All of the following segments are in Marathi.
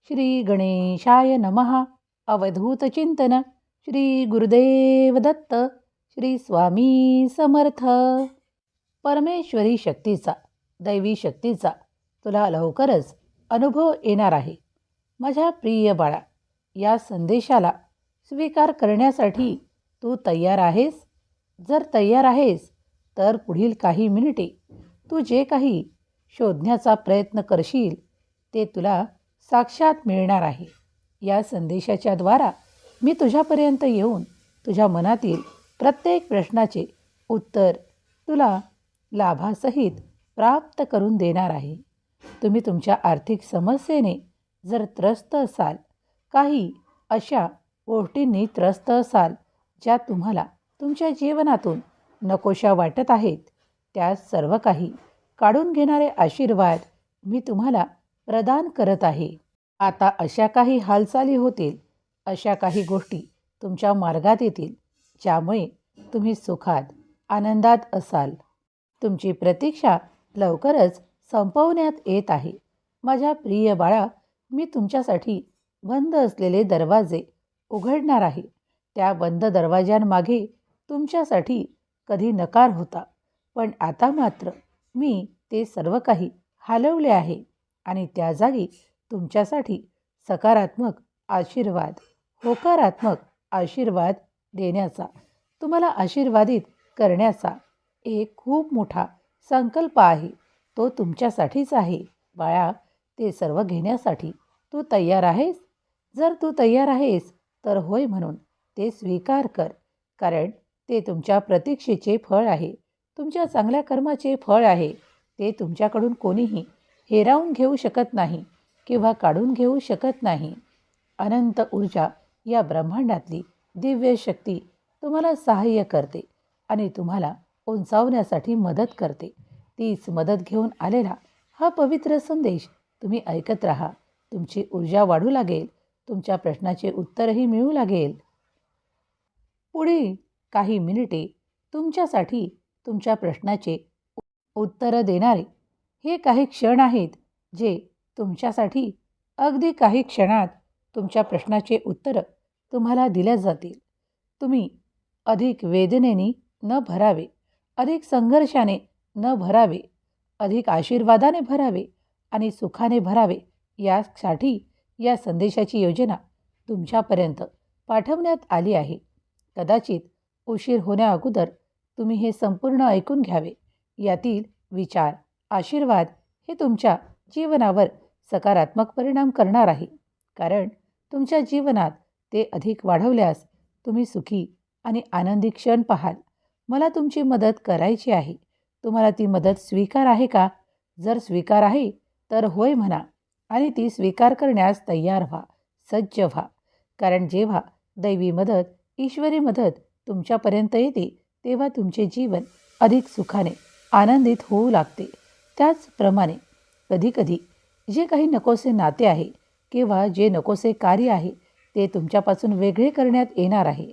श्री गणेशाय नमः. अवधूत चिंतन. श्री गुरुदेव दत्त. श्री स्वामी समर्थ. परमेश्वरी शक्तीचा, दैवी शक्तीचा तुला लवकरच अनुभव येणार आहे. माझ्या प्रिय बाळा, या संदेशाला स्वीकार करण्यासाठी तू तयार आहेस? जर तयार आहेस तर पुढील काही मिनिटे तू जे काही शोधण्याचा प्रयत्न करशील ते तुला साक्षात मिळणार आहे. या संदेशाच्या द्वारा मी तुझ्यापर्यंत येऊन तुझ्या मनातील प्रत्येक प्रश्नाचे उत्तर तुला लाभासहित प्राप्त करून देणार आहे. तुम्ही तुमच्या आर्थिक समस्येने जर त्रस्त असाल, काही अशा गोष्टींनी त्रस्त असाल ज्या तुम्हाला तुमच्या जीवनातून नकोशा वाटत आहेत, त्या सर्व काही काढून घेणारे आशीर्वाद मी तुम्हाला प्रदान करत आहे. आता अशा काही हालचाली होतील, अशा काही गोष्टी तुमच्या मार्गात येतील ज्यामुळे तुम्ही सुखात आनंदात असाल. तुमची प्रतीक्षा लवकरच संपवण्यात येत आहे. माझ्या प्रिय बाळा, मी तुमच्यासाठी बंद असलेले दरवाजे उघडणार आहे. त्या बंद दरवाजांमागे तुमच्यासाठी कधी नकार होता, पण आता मात्र मी ते सर्व काही हलवले आहे आणि त्या जागी तुमच्यासाठी सकारात्मक आशीर्वाद, होकारात्मक आशीर्वाद देण्याचा, तुम्हाला आशीर्वादित करण्याचा एक खूप मोठा संकल्प आहे. तो तुमच्यासाठीच आहे. बाळा, ते सर्व घेण्यासाठी तू तयार आहेस? जर तू तयार आहेस तर होय म्हणून ते स्वीकार कर, कारण ते तुमच्या प्रतीक्षेचे फळ आहे, तुमच्या चांगल्या कर्माचे फळ आहे. ते तुमच्याकडून कोणीही हिरावून घेऊ शकत नाही किंवा काढून घेऊ शकत नाही. अनंत ऊर्जा या ब्रह्मांडातली दिव्य शक्ती तुम्हाला सहाय्य करते आणि तुम्हाला उंचावण्यासाठी मदत करते. तीच मदत घेऊन आलेला हा पवित्र संदेश तुम्ही ऐकत राहा. तुमची ऊर्जा वाढू लागेल, तुमच्या प्रश्नाचे उत्तरही मिळू लागेल. पुढील काही मिनिटे तुमच्यासाठी तुमच्या प्रश्नाचे उत्तर देणारे हे काही क्षण आहेत, जे तुमच्यासाठी अगदी काही क्षणात तुमच्या प्रश्नाचे उत्तर तुम्हाला दिल्या जातील. तुम्ही अधिक वेदनेने न भरावे, अधिक संघर्षाने न भरावे, अधिक आशीर्वादाने भरावे आणि सुखाने भरावे, यासाठी या संदेशाची योजना तुमच्यापर्यंत पाठवण्यात आली आहे. कदाचित उशीर होण्या अगोदर तुम्ही हे संपूर्ण ऐकून घ्यावे. यातील विचार, आशीर्वाद हे तुमच्या जीवनावर सकारात्मक परिणाम करणार आहे, कारण तुमच्या जीवनात ते अधिक वाढवल्यास तुम्ही सुखी आणि आनंदी क्षण पाहाल. मला तुमची मदत करायची आहे. तुम्हाला ती मदत स्वीकार आहे का? जर स्वीकार आहे तर होय म्हणा आणि ती स्वीकार करण्यास तयार व्हा, सज्ज व्हा, कारण जेव्हा दैवी मदत, ईश्वरी मदत तुमच्यापर्यंत येते तेव्हा तुमचे जीवन अधिक सुखाने आनंदित होऊ लागते. त्याचप्रमाणे कधीकधी जे काही नकोसे नाते आहे किंवा जे नकोसे कार्य आहे ते तुमच्यापासून वेगळे करण्यात येणार आहे.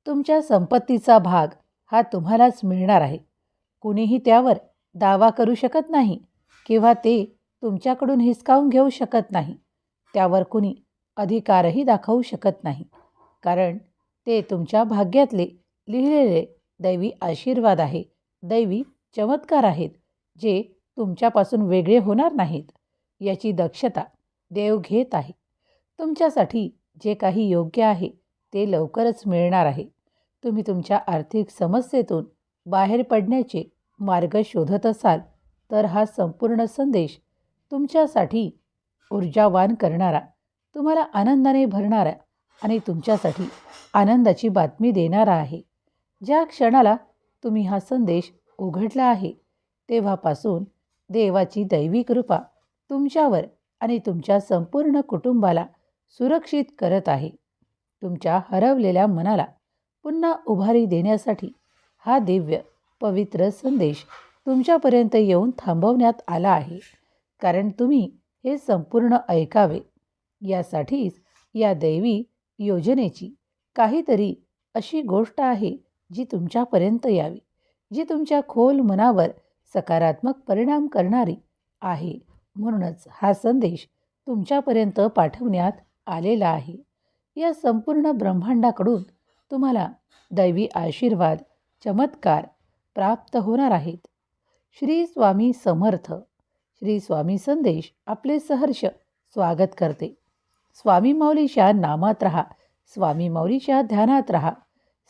तुमच्या संपत्तीचा भाग हा तुम्हालाच मिळणार आहे. कुणीही त्यावर दावा करू शकत नाही किंवा ते तुमच्याकडून हिसकावून घेऊ शकत नाही. त्यावर कुणी अधिकारही दाखवू शकत नाही, कारण ते तुमच्या भाग्यातले लिहिलेले दैवी आशीर्वाद आहे, दैवी चमत्कार आहेत, जे तुमच्यापासून वेगळे होणार नाहीत. याची दक्षता देव घेत आहे. तुमच्यासाठी जे काही योग्य आहे ते लवकरच मिळणार आहे. तुम्ही तुमच्या आर्थिक समस्येतून बाहेर पडण्याचे मार्ग शोधत असाल तर हा संपूर्ण संदेश तुमच्यासाठी ऊर्जावान करणारा, तुम्हाला आनंदाने भरणारा आणि तुमच्यासाठी आनंदाची बातमी देणारा आहे. ज्या क्षणाला तुम्ही हा संदेश उघडला आहे तेव्हापासून देवाची दैवी कृपा तुमच्यावर आणि तुमच्या संपूर्ण कुटुंबाला सुरक्षित करत आहे. तुमच्या हरवलेल्या मनाला पुन्हा उभारी देण्यासाठी हा दिव्य पवित्र संदेश तुमच्यापर्यंत येऊन थांबवण्यात आला आहे, कारण तुम्ही हे संपूर्ण ऐकावे. यासाठीच या दैवी योजनेची काहीतरी अशी गोष्ट आहे जी तुमच्यापर्यंत यावी, जी तुमच्या खोल मनावर सकारात्मक परिणाम करणारी आहे. म्हणूनच हा संदेश तुमच्यापर्यंत पाठवण्यात आलेला आहे. या संपूर्ण ब्रह्मांडाकडून तुम्हाला दैवी आशीर्वाद, चमत्कार प्राप्त होणार आहेत. श्री स्वामी समर्थ. श्री स्वामी संदेश आपले सहर्ष स्वागत करते. स्वामी माऊलीच्या नामात राहा, स्वामी माऊलीच्या ध्यानात राहा.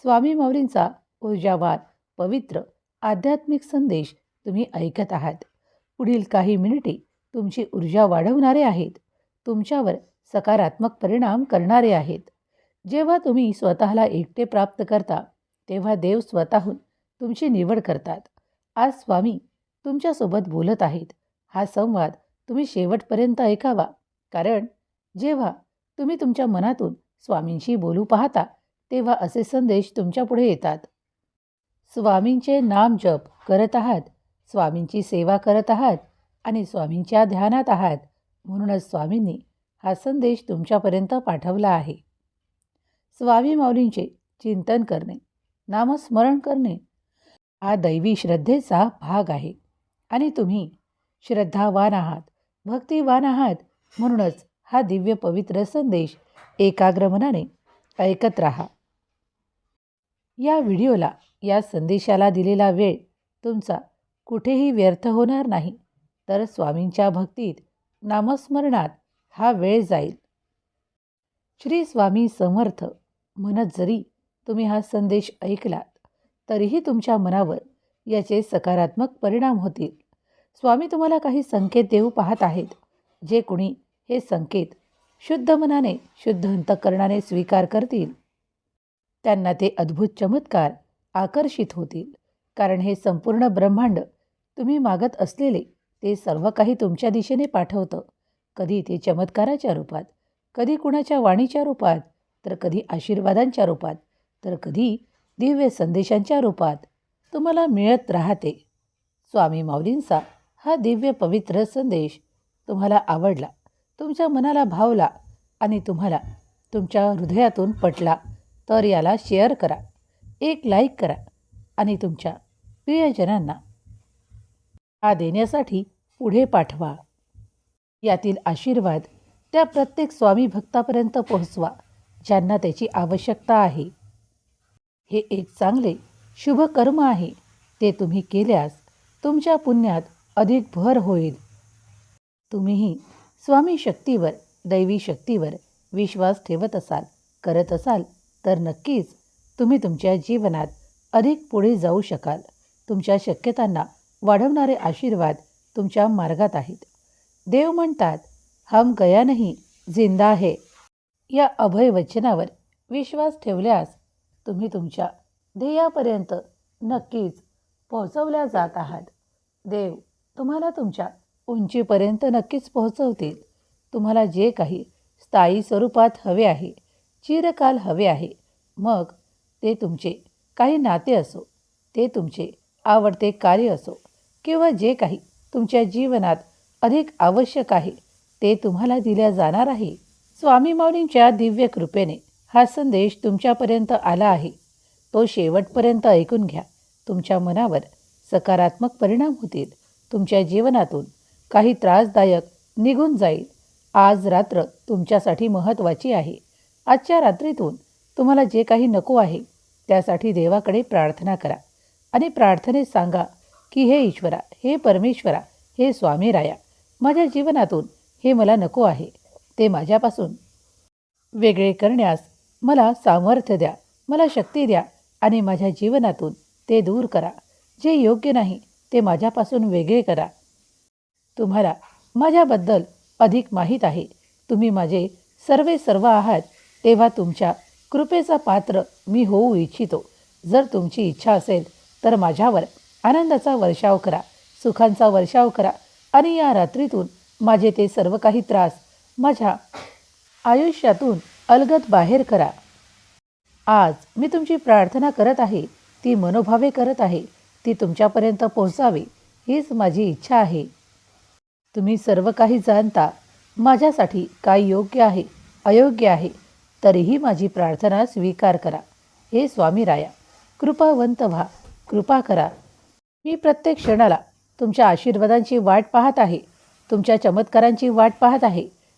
स्वामी माऊलींचा ऊर्जावान, पवित्र, आध्यात्मिक संदेश तुम्ही ऐकत आहात. पुढील काही मिनिटे तुमची ऊर्जा वाढवणारे आहेत, तुमच्यावर सकारात्मक परिणाम करणारे आहेत. जेव्हा तुम्ही स्वतःला एकटे प्राप्त करता, तेव्हा देव स्वतःहून तुमची निवड करतात. आज स्वामी तुमच्यासोबत बोलत आहेत. हा संवाद तुम्ही शेवटपर्यंत ऐकावा, कारण जेव्हा तुम्ही तुमच्या मनातून स्वामींशी बोलू पाहता, तेव्हा असे संदेश तुमच्यापुढे येतात. स्वामींचे नाम जप करत आहात, स्वामींची सेवा करत आहात आणि स्वामींच्या ध्यानात आहात, म्हणूनच स्वामींनी हा संदेश तुमच्यापर्यंत पाठवला आहे. स्वामी माऊलींचे चिंतन करणे, नामस्मरण करणे हा दैवी श्रद्धेचा भाग आहे आणि तुम्ही श्रद्धावान आहात, भक्तिवान आहात, म्हणूनच हा दिव्य पवित्र संदेश एकाग्र मनाने ऐकत राहा. या व्हिडिओला, या संदेशाला दिलेला वेळ तुमचा कुठेही व्यर्थ होणार नाही, तर स्वामींच्या भक्तीत, नामस्मरणात हा वेळ जाईल. श्री स्वामी समर्थ म्हणत जरी तुम्ही हा संदेश ऐकलात, तरीही तुमच्या मनावर याचे सकारात्मक परिणाम होतील. स्वामी तुम्हाला काही संकेत देऊ पाहत आहेत. जे कुणी हे संकेत शुद्ध मनाने, शुद्ध अंतःकरणाने स्वीकार करतील, त्यांना ते अद्भुत चमत्कार आकर्षित होतील. कारण हे संपूर्ण ब्रह्मांड तुम्ही मागत असलेले ते सर्व काही तुमच्या दिशेने पाठवतं. कधी ते चमत्काराच्या रूपात, कधी कुणाच्या वाणीच्या रूपात, तर कधी आशीर्वादांच्या रूपात, तर कधी दिव्य संदेशांच्या रूपात तुम्हाला मिळत राहते. स्वामी माऊलींचा हा दिव्य पवित्र संदेश तुम्हाला आवडला, तुमच्या मनाला भावला आणि तुम्हाला तुमच्या हृदयातून पटला, तर याला शेअर करा, एक लाईक करा आणि तुमच्या प्रियजनांना हा देण्यासाठी पुढे पाठवा. यातील आशीर्वाद त्या प्रत्येक स्वामी भक्तापर्यंत पोहोचवा ज्यांना त्याची आवश्यकता आहे. हे एक चांगले शुभ कर्म आहे. ते तुम्ही केल्यास तुमच्या पुण्यात अधिक भर होईल. तुम्हीही स्वामी शक्तीवर, दैवी शक्तीवर विश्वास ठेवत असाल, करत असाल, तर नक्कीच तुम्ही तुमच्या जीवनात अधिक पुढे जाऊ शकाल. तुमच्या शक्यतांना वाढवणारे आशीर्वाद तुमच्या मार्गात आहेत. देव म्हणतात, हम गया नहीं, जिंदा है. या अभय वचनावर विश्वास ठेवल्यास तुम्ही तुमच्या ध्येयापर्यंत नक्कीच पोहोचवल्या जात आहात. देव तुम्हाला तुमच्या उंचीपर्यंत नक्कीच पोहोचवतील. तुम्हाला जे काही स्थायी स्वरूपात हवे आहे, चिरकाल हवे आहे, मग ते तुमचे काही नाते असो, ते तुमचे आवडते कार्य असो, किंवा जे काही तुमच्या जीवनात अधिक आवश्यक आहे, ते तुम्हाला दिल्या जाणार आहे. स्वामी माऊलींच्या दिव्य कृपेने हा संदेश तुमच्यापर्यंत आला आहे. तो शेवटपर्यंत ऐकून घ्या. तुमच्या मनावर सकारात्मक परिणाम होतील. तुमच्या जीवनातून काही त्रासदायक निघून जाईल. आज रात्र तुमच्यासाठी महत्त्वाची आहे. आजच्या रात्रीतून तुम्हाला जे काही नको आहे, त्यासाठी देवाकडे प्रार्थना करा आणि प्रार्थनेत सांगा की हे ईश्वरा, हे परमेश्वरा, हे स्वामी राया, माझ्या जीवनातून हे मला नको आहे, ते माझ्यापासून वेगळे करण्यास मला सामर्थ्य द्या, मला शक्ती द्या आणि माझ्या जीवनातून ते दूर करा. जे योग्य नाही ते माझ्यापासून वेगळे करा. तुम्हाला माझ्याबद्दल अधिक माहीत आहे. तुम्ही माझे सर्व आहात, तेव्हा तुमच्या कृपेचा पात्र मी होऊ इच्छितो. जर तुमची इच्छा असेल तर माझ्यावर आनंदाचा वर्षाव करा, सुखांचा वर्षाव करा आणि या रात्रीतून माझे ते सर्व काही त्रास माझ्या आयुष्यातून अलगद बाहेर करा. आज मी तुमची प्रार्थना करत आहे, ती मनोभावे करत आहे, ती तुमच्यापर्यंत पोहोचावी हीच माझी इच्छा आहे. तुम्ही सर्व काही जाणता माझ्यासाठी काय योग्य आहे, अयोग्य आहे, तरीही माझी प्रार्थना स्वीकार करा. हे स्वामी राया, कृपावंत व्हा, कृपा करा. मी प्रत्येक क्षणाला तुमच्या आशीर्वादांची वाट पाहत आहे, तुमच्या चमत्कारांची वाट पाहत आहे.